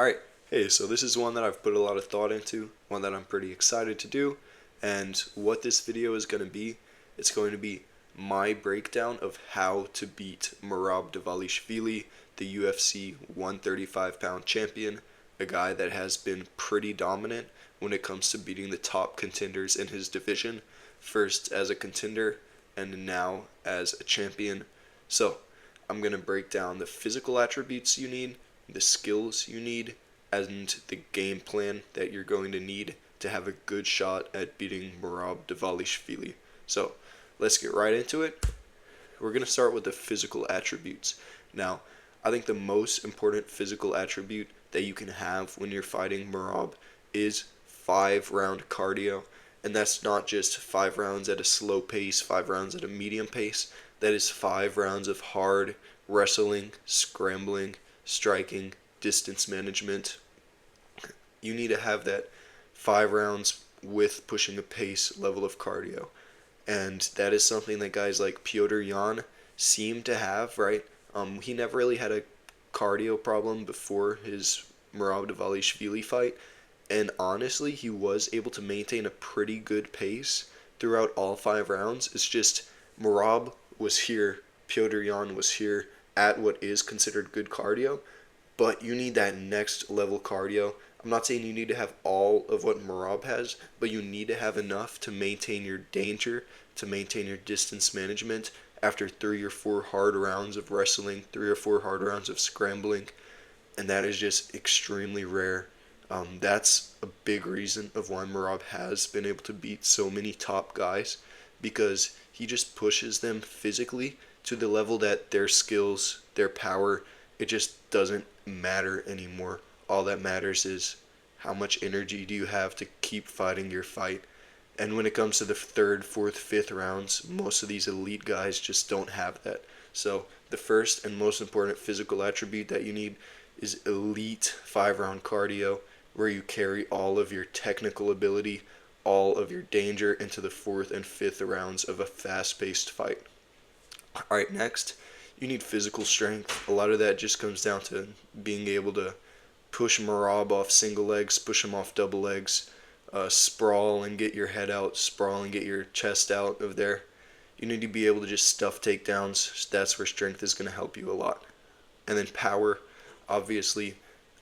Alright, hey, so this is one that I've put a lot of thought into, one that I'm pretty excited to do, and what this video is going to be, it's going to be my breakdown of how to beat Merab Dvalishvili, the UFC 135-pound champion, a guy that has been pretty dominant when it comes to beating the top contenders in his division, first as a contender and now as a champion. So, I'm going to break down the physical attributes you need, the skills you need, and the game plan that you're going to need to have a good shot at beating Merab Dvalishvili. So, let's get right into it. We're going to start with the physical attributes. Now, I think the most important physical attribute that you can have when you're fighting Merab is 5-round cardio. And that's not just 5 rounds at a slow pace, 5 rounds at a medium pace. That is 5 rounds of hard wrestling, scrambling, striking, distance management. You need to have that 5 rounds with pushing a pace level of cardio. And that is something that guys like Petr Yan seem to have, right? He never really had a cardio problem before his Merab Dvalishvili fight. And honestly, he was able to maintain a pretty good pace throughout all 5 rounds. It's just Merab was here, Petr Yan was here at what is considered good cardio, but you need that next level cardio. I'm not saying you need to have all of what Merab has, but you need to have enough to maintain your danger, to maintain your distance management after 3 or 4 hard rounds of wrestling, 3 or 4 hard rounds of scrambling, and that is just extremely rare. That's a big reason of why Merab has been able to beat so many top guys, because he just pushes them physically to the level that their skills, their power, it just doesn't matter anymore. All that matters is how much energy do you have to keep fighting your fight. And when it comes to the 3rd, 4th, 5th rounds, most of these elite guys just don't have that. So the first and most important physical attribute that you need is elite 5-round cardio, where you carry all of your technical ability, all of your danger into the 4th and 5th rounds of a fast-paced fight. Alright, next, you need physical strength. A lot of that just comes down to being able to push Merab off single legs, push him off double legs, sprawl and get your head out, sprawl and get your chest out of there. You need to be able to just stuff takedowns. That's where strength is going to help you a lot. And then power, obviously,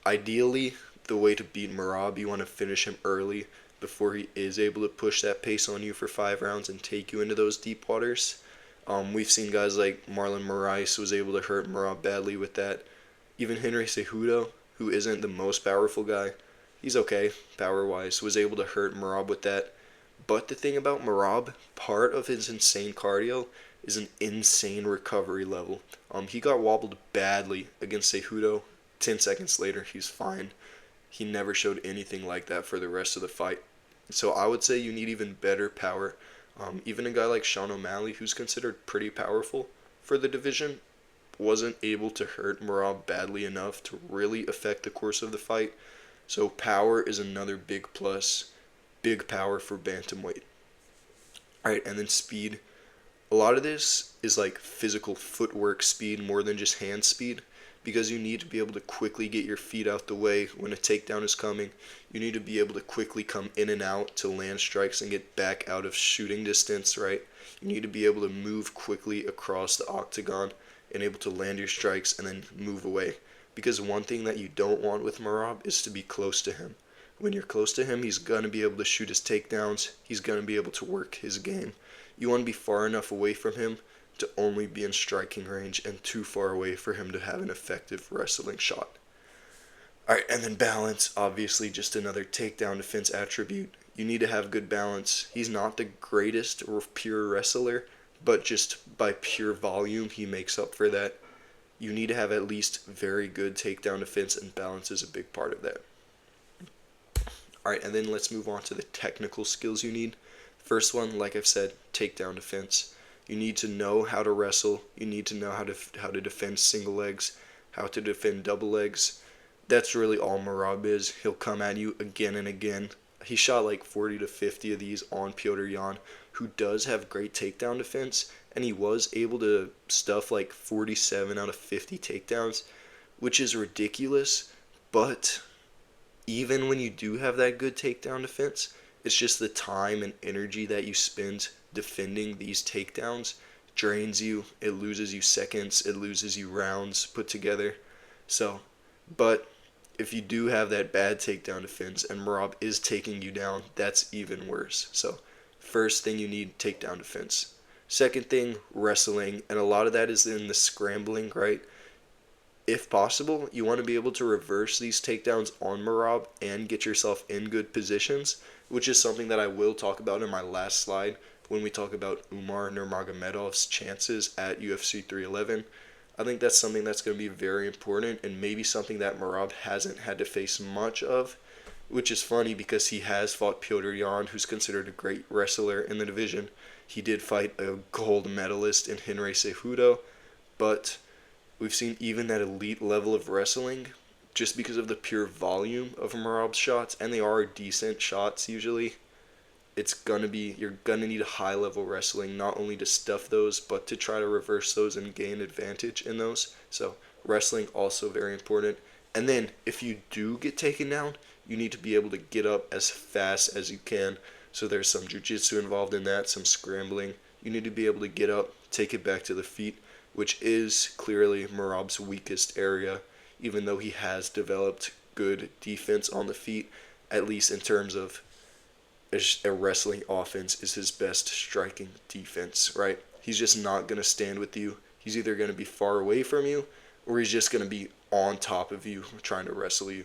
ideally, the way to beat Merab, you want to finish him early before he is able to push that pace on you for 5 rounds and take you into those deep waters. We've seen guys like Marlon Moraes was able to hurt Merab badly with that. Even Henry Cejudo, who isn't the most powerful guy, he's okay power-wise, was able to hurt Merab with that. But the thing about Merab, part of his insane cardio is an insane recovery level. He got wobbled badly against Cejudo. 10 seconds later, he's fine. He never showed anything like that for the rest of the fight. So I would say you need even better power. Even a guy like Sean O'Malley, who's considered pretty powerful for the division, wasn't able to hurt Merab badly enough to really affect the course of the fight. So power is another big plus. Big power for Bantamweight. Alright, and then speed. A lot of this is like physical footwork speed more than just hand speed, because you need to be able to quickly get your feet out the way when a takedown is coming. You need to be able to quickly come in and out to land strikes and get back out of shooting distance, right? You need to be able to move quickly across the octagon and able to land your strikes and then move away. Because one thing that you don't want with Merab is to be close to him. When you're close to him, he's going to be able to shoot his takedowns. He's going to be able to work his game. You want to be far enough away from him to only be in striking range and too far away for him to have an effective wrestling shot. Alright, and then balance, obviously just another takedown defense attribute. You need to have good balance. He's not the greatest or pure wrestler, but just by pure volume, he makes up for that. You need to have at least very good takedown defense, and balance is a big part of that. Alright, and then let's move on to the technical skills you need. First one, like I've said, takedown defense. You need to know how to wrestle. You need to know how to defend single legs, how to defend double legs. That's really all Merab is. He'll come at you again and again. He shot like 40 to 50 of these on Petr Yan, who does have great takedown defense, and he was able to stuff like 47 out of 50 takedowns, which is ridiculous, but even when you do have that good takedown defense, it's just the time and energy that you spend defending these takedowns drains you. It loses you seconds, it loses you rounds put together. So, but if you do have that bad takedown defense and Merab is taking you down, that's even worse. So, first thing you need, takedown defense. Second thing, wrestling, and a lot of that is in the scrambling, right? If possible, you want to be able to reverse these takedowns on Merab and get yourself in good positions, which is something that I will talk about in my last slide when we talk about Umar Nurmagomedov's chances at UFC 311. I think that's something that's going to be very important and maybe something that Merab hasn't had to face much of, which is funny because he has fought Petr Yan, who's considered a great wrestler in the division. He did fight a gold medalist in Henry Cejudo, but we've seen even that elite level of wrestling, just because of the pure volume of Merab's shots, and they are decent shots usually, you're gonna need a high level wrestling, not only to stuff those, but to try to reverse those and gain advantage in those. So wrestling also very important. And then if you do get taken down, you need to be able to get up as fast as you can. So there's some jiu-jitsu involved in that, some scrambling. You need to be able to get up, take it back to the feet, which is clearly Merab's weakest area, even though he has developed good defense on the feet, at least in terms of a wrestling offense is his best striking defense, right? He's just not going to stand with you. He's either going to be far away from you or he's just going to be on top of you trying to wrestle you.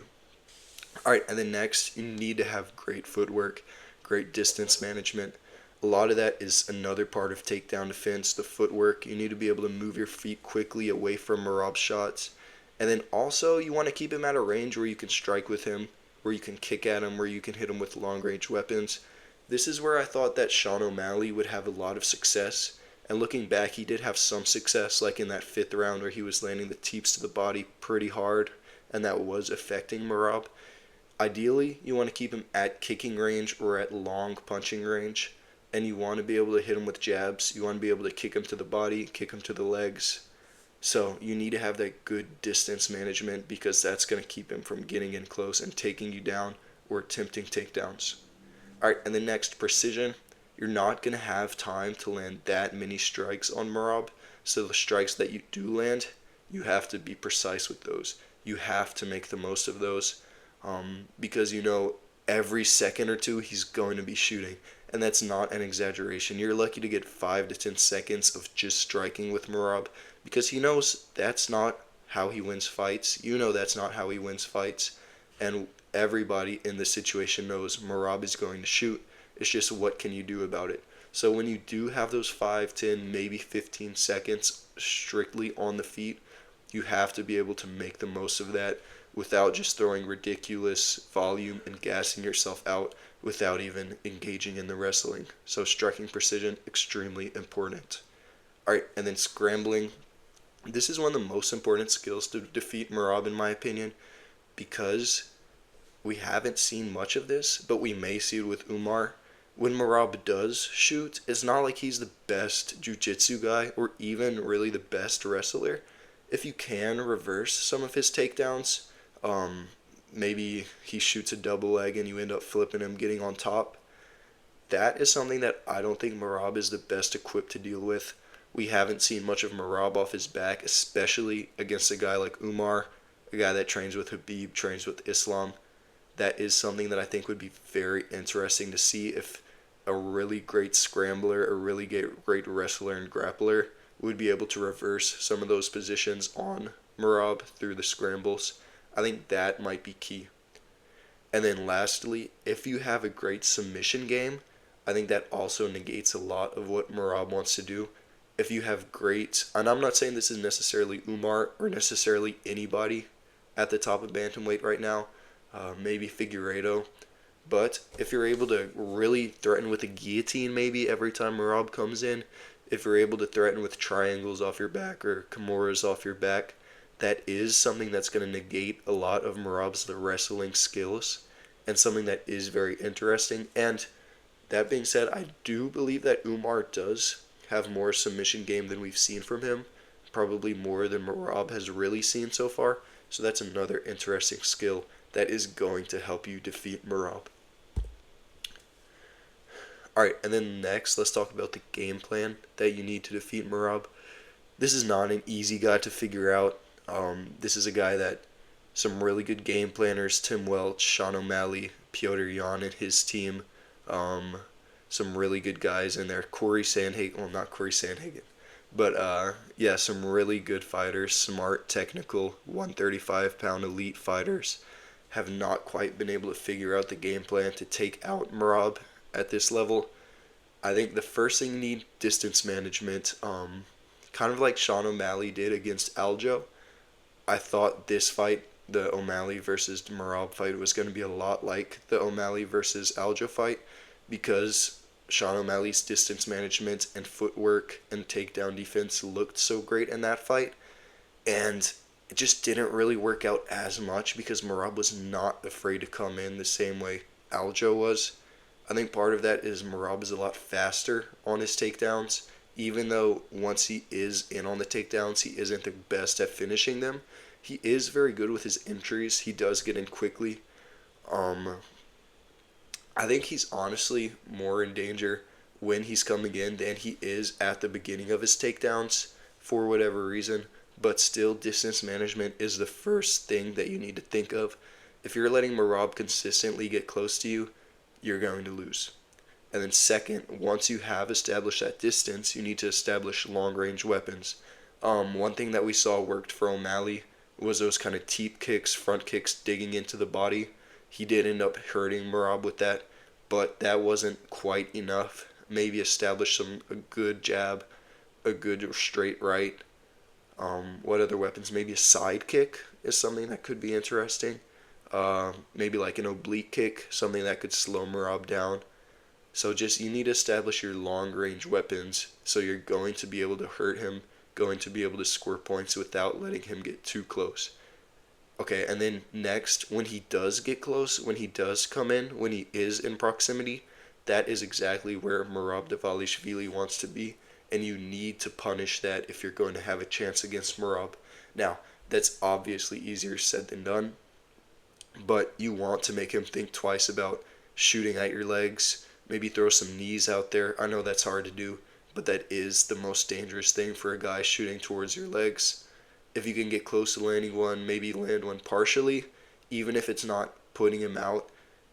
All right, and then next, you need to have great footwork, great distance management. A lot of that is another part of takedown defense, the footwork. You need to be able to move your feet quickly away from Merab's shots. And then also, you want to keep him at a range where you can strike with him, where you can kick at him, where you can hit him with long-range weapons. This is where I thought that Sean O'Malley would have a lot of success. And looking back, he did have some success, like in that 5th round where he was landing the teeps to the body pretty hard, and that was affecting Merab. Ideally, you want to keep him at kicking range or at long punching range, and you want to be able to hit him with jabs. You want to be able to kick him to the body, kick him to the legs. So you need to have that good distance management because that's going to keep him from getting in close and taking you down or attempting takedowns. All right, and the next, precision. You're not going to have time to land that many strikes on Merab, so the strikes that you do land, you have to be precise with those. You have to make the most of those because every second or two he's going to be shooting, and that's not an exaggeration. You're lucky to get 5 to 10 seconds of just striking with Merab because he knows that's not how he wins fights. That's not how he wins fights, and everybody in this situation knows Merab is going to shoot. It's just what can you do about it. So when you do have those 5, 10, maybe 15 seconds strictly on the feet, you have to be able to make the most of that without just throwing ridiculous volume and gassing yourself out without even engaging in the wrestling. So striking precision, extremely important. Alright, and then scrambling. This is one of the most important skills to defeat Merab in my opinion because we haven't seen much of this, but we may see it with Umar. When Merab does shoot, it's not like he's the best jiu-jitsu guy or even really the best wrestler. If you can reverse some of his takedowns, maybe he shoots a double leg and you end up flipping him, getting on top. That is something that I don't think Merab is the best equipped to deal with. We haven't seen much of Merab off his back, especially against a guy like Umar, a guy that trains with Khabib, trains with Islam. That is something that I think would be very interesting to see if a really great scrambler, a really great wrestler and grappler would be able to reverse some of those positions on Merab through the scrambles. I think that might be key. And then lastly, if you have a great submission game, I think that also negates a lot of what Merab wants to do. If you have great, and I'm not saying this is necessarily Umar or necessarily anybody at the top of bantamweight right now, maybe Figueiredo, but if you're able to really threaten with a guillotine maybe every time Merab comes in, if you're able to threaten with triangles off your back or Kimuras off your back, that is something that's going to negate a lot of Merab's wrestling skills and something that is very interesting. And that being said, I do believe that Umar does have more submission game than we've seen from him, probably more than Merab has really seen so far. So that's another interesting skill that is going to help you defeat Merab. Alright, and then next, let's talk about the game plan that you need to defeat Merab. This is not an easy guy to figure out. This is a guy that some really good game planners, Tim Welch, Sean O'Malley, Piotr Jan and his team, some really good guys in there. Corey Sandhagen, well, not Corey Sandhagen, but yeah, some really good fighters, smart, technical, 135-pound elite fighters have not quite been able to figure out the game plan to take out Merab at this level. I think the first thing you need, distance management, kind of like Sean O'Malley did against Aljo. I thought this fight, the O'Malley versus Merab fight, was going to be a lot like the O'Malley versus Aljo fight, because Sean O'Malley's distance management and footwork and takedown defense looked so great in that fight, and it just didn't really work out as much because Merab was not afraid to come in the same way Aljo was. I think part of that is Merab is a lot faster on his takedowns, even though once he is in on the takedowns, he isn't the best at finishing them. He is very good with his entries. He does get in quickly. I think he's honestly more in danger when he's coming in than he is at the beginning of his takedowns for whatever reason. But still, distance management is the first thing that you need to think of. If you're letting Merab consistently get close to you, you're going to lose. And then second, once you have established that distance, you need to establish long-range weapons. One thing that we saw worked for O'Malley was those kind of teep kicks, front kicks, digging into the body. He did end up hurting Merab with that, but that wasn't quite enough. Maybe establish a good jab, a good straight right. What other weapons? Maybe a side kick is something that could be interesting. Maybe like an oblique kick, something that could slow Merab down. So just, you need to establish your long-range weapons so you're going to be able to hurt him, going to be able to score points without letting him get too close. Okay, and then next, when he does get close, when he does come in, when he is in proximity, that is exactly where Merab Dvalishvili wants to be, and you need to punish that if you're going to have a chance against Merab. Now, that's obviously easier said than done, but you want to make him think twice about shooting at your legs. Maybe throw some knees out there. I know that's hard to do, but that is the most dangerous thing for a guy shooting towards your legs. If you can get close to landing one, maybe land one partially, even if it's not putting him out,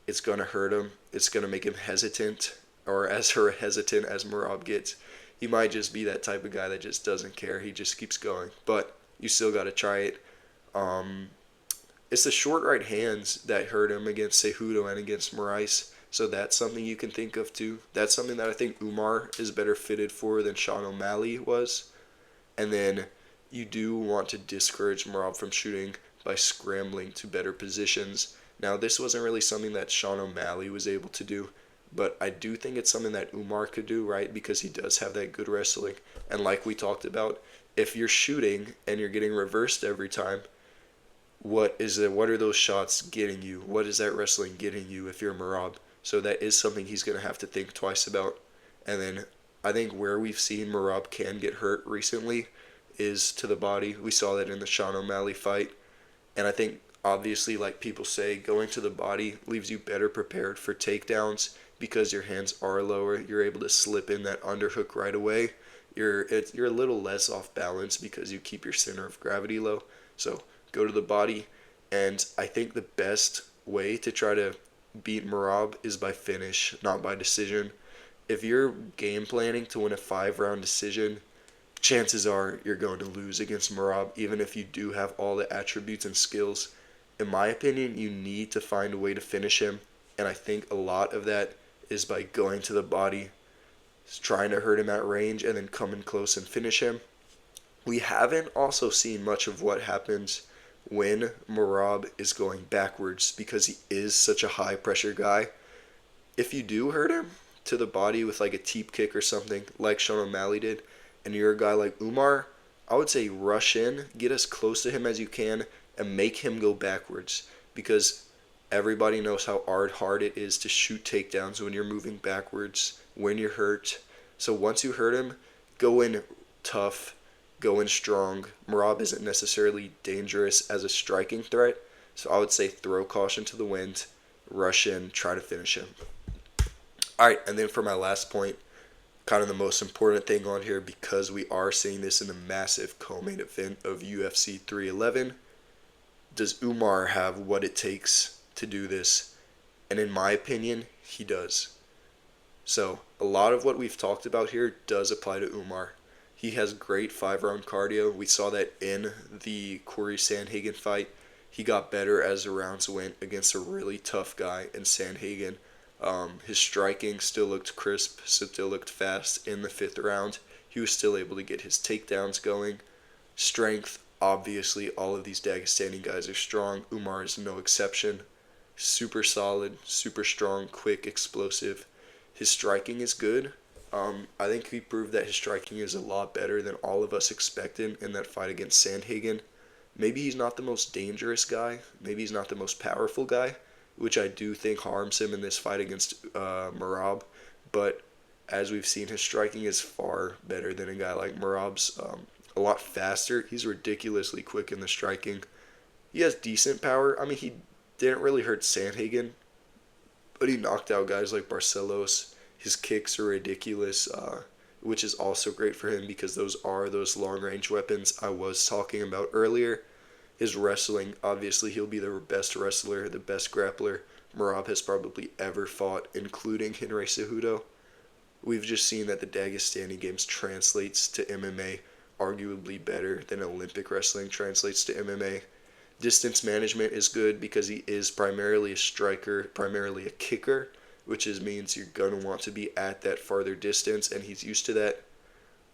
it's going to hurt him. It's going to make him hesitant, or as hesitant as Merab gets. He might just be that type of guy that just doesn't care. He just keeps going. But you still got to try it. It's the short right hands that hurt him against Cejudo and against Moraes. So that's something you can think of too. That's something that I think Umar is better fitted for than Sean O'Malley was. And then you do want to discourage Merab from shooting by scrambling to better positions. Now, this wasn't really something that Sean O'Malley was able to do, but I do think it's something that Umar could do, right? Because he does have that good wrestling. And like we talked about, if you're shooting and you're getting reversed every time, what are those shots getting you? What is that wrestling getting you if you're Merab? So that is something he's going to have to think twice about. And then I think where we've seen Merab can get hurt recently is to the body. We saw that in the Sean O'Malley fight. And I think, obviously, like people say, going to the body leaves you better prepared for takedowns because your hands are lower. You're able to slip in that underhook right away. You're a little less off balance because you keep your center of gravity low. So go to the body. And I think the best way to try to beat Merab is by finish, not by decision. If you're game planning to win a 5-round decision, chances are you're going to lose against Merab, even if you do have all the attributes and skills. In my opinion, you need to find a way to finish him, and I think a lot of that is by going to the body, trying to hurt him at range, and then coming close and finish him. We haven't also seen much of what happens when Merab is going backwards because he is such a high pressure guy. If you do hurt him to the body with like a teep kick or something like Sean O'Malley did, and you're a guy like Umar, I would say rush in, get as close to him as you can, and make him go backwards, because everybody knows how hard it is to shoot takedowns when you're moving backwards, when you're hurt. So once you hurt him, go in tough, go in strong. Merab isn't necessarily dangerous as a striking threat, So I would say throw caution to the wind, rush in, try to finish him. Alright, and then for my last point, kind of the most important thing on here, because we are seeing this in the massive co-main event of UFC 311, does Umar have what it takes to do this? And in my opinion, he does. So a lot of what we've talked about here does apply to Umar. He has great 5-round cardio. We saw that in the Corey Sandhagen fight. He got better as the rounds went against a really tough guy in Sandhagen. His striking still looked crisp, still looked fast in the 5th round. He was still able to get his takedowns going. Strength, obviously, all of these Dagestani guys are strong. Umar is no exception. Super solid, super strong, quick, explosive. His striking is good. I think he proved that his striking is a lot better than all of us expected in that fight against Sandhagen. Maybe he's not the most dangerous guy. Maybe he's not the most powerful guy, which I do think harms him in this fight against Merab. But as we've seen, his striking is far better than a guy like Merab's. A lot faster. He's ridiculously quick in the striking. He has decent power. I mean, he didn't really hurt Sandhagen, but he knocked out guys like Barcelos. His kicks are ridiculous, which is also great for him because those are those long-range weapons I was talking about earlier. His wrestling, obviously, he'll be the best wrestler, the best grappler Merab has probably ever fought, including Henry Cejudo. We've just seen that the Dagestani games translates to MMA arguably better than Olympic wrestling translates to MMA. Distance management is good because he is primarily a striker, primarily a kicker, which means you're going to want to be at that farther distance, and he's used to that.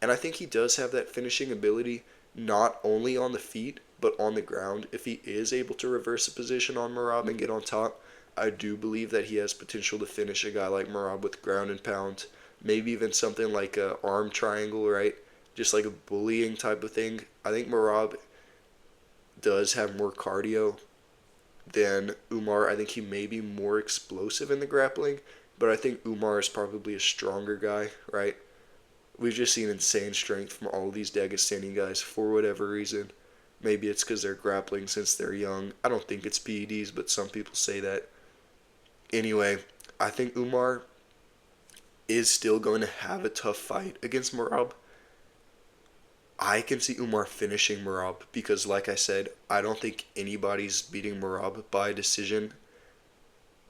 And I think he does have that finishing ability, not only on the feet, but on the ground. If he is able to reverse a position on Merab and get on top, I do believe that he has potential to finish a guy like Merab with ground and pound. Maybe even something like a arm triangle, right? Just like a bullying type of thing. I think Merab does have more cardio than Umar. I think he may be more explosive in the grappling, but I think Umar is probably a stronger guy, right? We've just seen insane strength from all of these Dagestani guys for whatever reason. Maybe it's because they're grappling since they're young. I don't think it's PEDs, but some people say that. Anyway, I think Umar is still going to have a tough fight against Merab. I can see Umar finishing Merab because, like I said, I don't think anybody's beating Merab by decision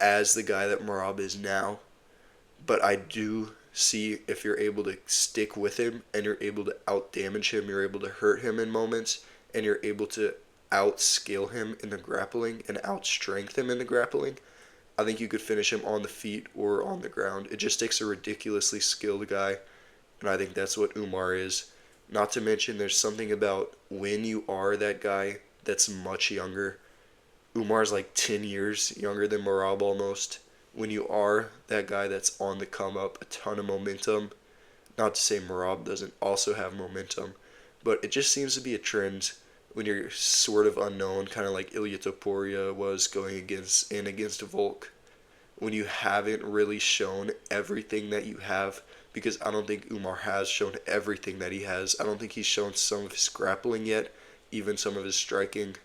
as the guy that Merab is now. But I do see if you're able to stick with him and you're able to out-damage him, you're able to hurt him in moments, and you're able to out-skill him in the grappling and out-strength him in the grappling, I think you could finish him on the feet or on the ground. It just takes a ridiculously skilled guy, and I think that's what Umar is. Not to mention, there's something about when you are that guy that's much younger. Umar's like 10 years younger than Merab almost. When you are that guy that's on the come up, a ton of momentum. Not to say Merab doesn't also have momentum, but it just seems to be a trend when you're sort of unknown, kind of like Ilya Topuria was going against Volk. When you haven't really shown everything that you have, because I don't think Umar has shown everything that he has. I don't think he's shown some of his grappling yet, even some of his striking.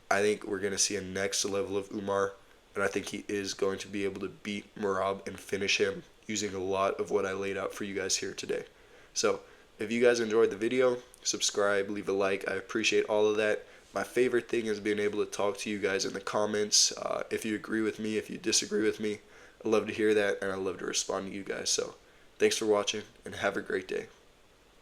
I think we're going to see a next level of Umar, and I think he is going to be able to beat Merab and finish him using a lot of what I laid out for you guys here today. So, if you guys enjoyed the video, subscribe, leave a like. I appreciate all of that. My favorite thing is being able to talk to you guys in the comments. If you agree with me, if you disagree with me, I love to hear that, and I love to respond to you guys. So, thanks for watching, and have a great day.